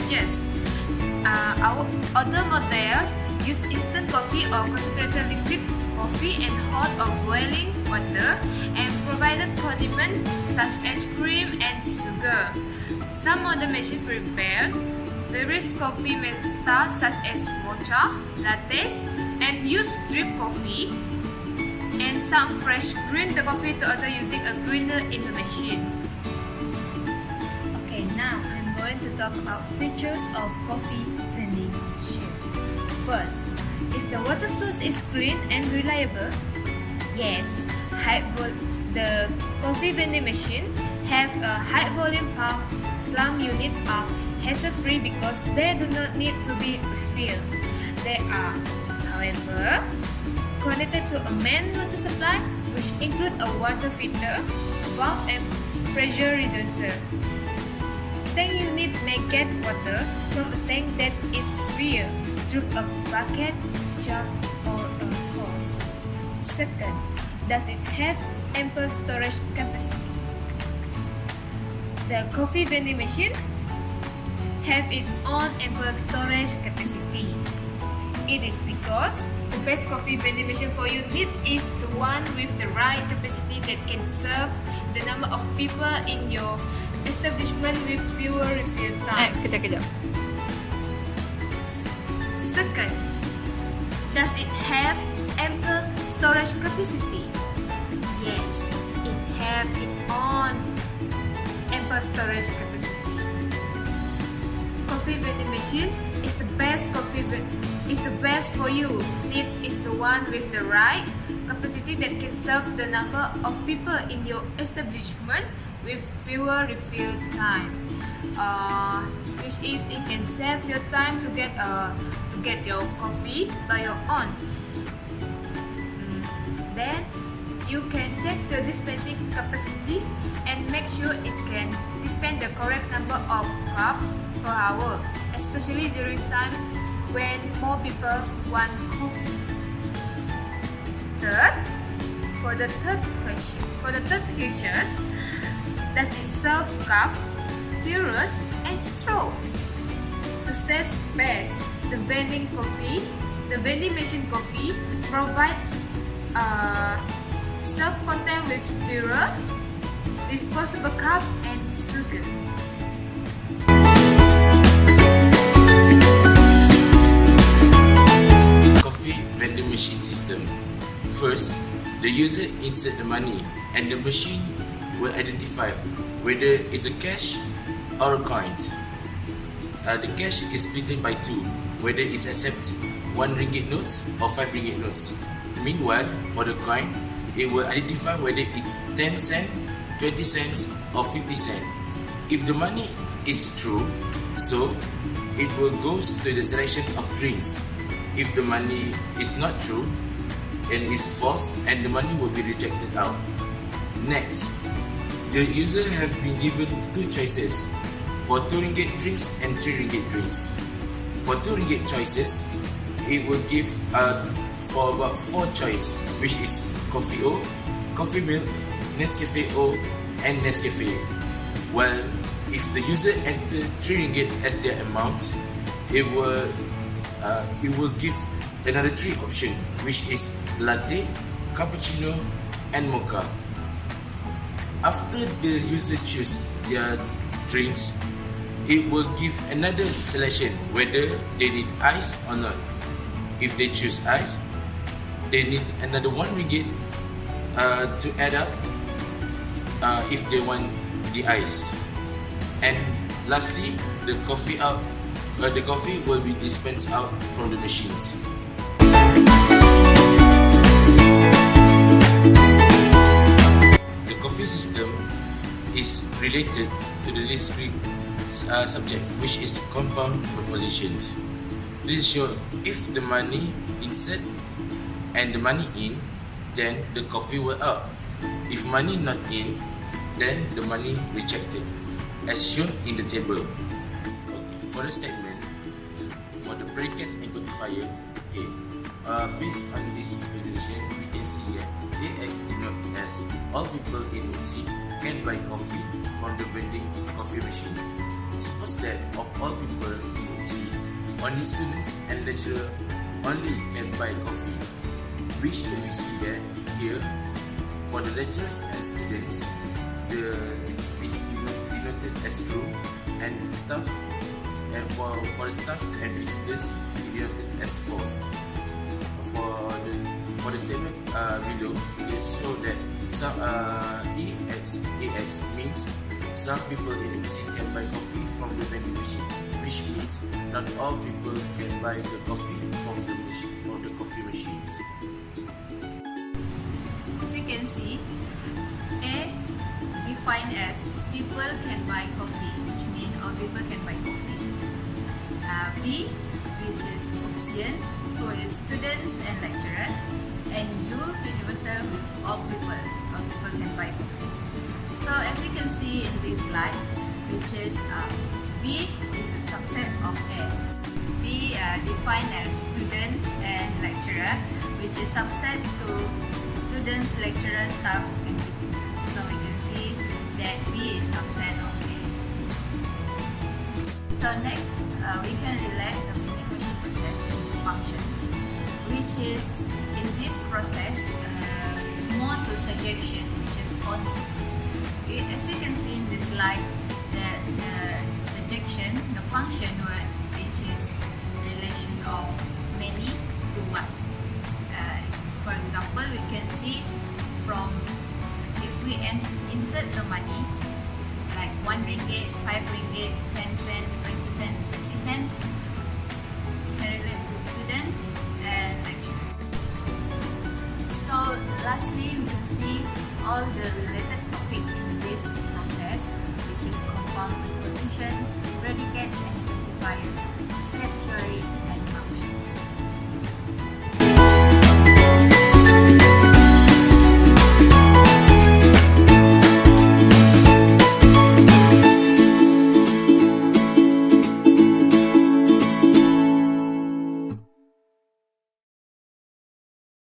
beverages. Our other models use instant coffee or concentrated liquid coffee and hot or boiling water and provided condiments such as cream and sugar. Some modern machine prepares various coffee styles such as mocha, lattes, and use drip coffee. And some fresh grind the coffee to order using a grinder in the machine. Okay, now I'm going to talk about features of coffee vending machine. First, is the water source is clean and reliable? Yes, the coffee vending machine have a high volume plum unit are hassle-free because they do not need to be refilled. They are, however, connected to a main water supply, which include a water filter, valve, and pressure reducer. Tank unit may get water from a tank that is filled through a bucket, jug, or a hose. Second, does it have ample storage capacity? The coffee vending machine have its own ample storage capacity. It is because the best coffee vending machine for you need is the one with the right capacity that can serve the number of people in your establishment with fewer refill times. Kejap. Second, does it have ample storage capacity? Yes, it have its own ample storage capacity. Coffee vending machine is the best for you. Need is the one with the right capacity that can serve the number of people in your establishment with fewer refill time. Which is it can save your time to get your coffee by your own. Then you can check the dispensing capacity and make sure it can dispense the correct number of cups per hour, especially during time when more people want coffee. Third, for the third features, does it serve cups, stirrers, and straw? To save space, the vending machine coffee provide self-contained with stirrer, disposable cup, and sugar. Vending machine system. First, the user insert the money and the machine will identify whether it's a cash or coins. The cash is split by two, whether it accepts 1 ringgit notes or 5 ringgit notes. Meanwhile, for the coin, it will identify whether it's 10 cents, 20 cents or 50 cents. If the money is true, so it will go to the selection of drinks. If the money is not true and is false, and the money will be rejected out. Next, the user have been given two choices for 2 ringgit drinks and 3 ringgit drinks. For 2 ringgit choices, it will give for about 4 choice, which is Coffee O, Coffee Milk, Nescafe O, and Nescafe. While if the user enter 3 ringgit as their amount, it will give another 3 options, which is latte, cappuccino, and mocha. After the user choose their drinks, it will give another selection whether they need ice or not. If they choose ice, they need another 1 ringgit to add up if they want the ice. And lastly, the coffee will be dispensed out from the machines. The coffee system is related to the discrete subject, which is compound propositions. This shows if the money insert and the money in, then the coffee will out. If money not in, then the money rejected, as shown in the table. For the statement, for the brackets and quantifier, based on this presentation, we can see that AX denotes as all people in UC can buy coffee from the vending coffee machine. Suppose that of all people only students and lecturer only can buy coffee, which can we see that here for the lecturers and students, it's denoted as true, and staff and for the staff and visitors it denoted as false. For the statement below, it shows that some AX means some people in MC can buy coffee from the vending machine, which means not all people can buy the coffee from the coffee machines. As you can see, A defined as people can buy coffee, which means all people can buy coffee. B, which is option, who is students and lecturer, and U, universal, who is all people can buy coffee. So as you can see in this slide, which is B is a subset of A. B defined as students and lecturer, which is subset to students, lecturers, staffs, and visitors. So we can see that B is subset of A. So next, we can relate the vending machine process with functions, which is in this process, it's more to suggestion, which is content. Okay, as you can see in this slide, the suggestion, the function word, which is relation of many to one. For example, we can see from if we insert the money like 1 ringgit, 5 ringgit, 10 cent, 20 cent, 50 cent, can relate to students and lecturers. So lastly, we can see all the related topic in this process, which is compound position, predicates and identifiers, set theory,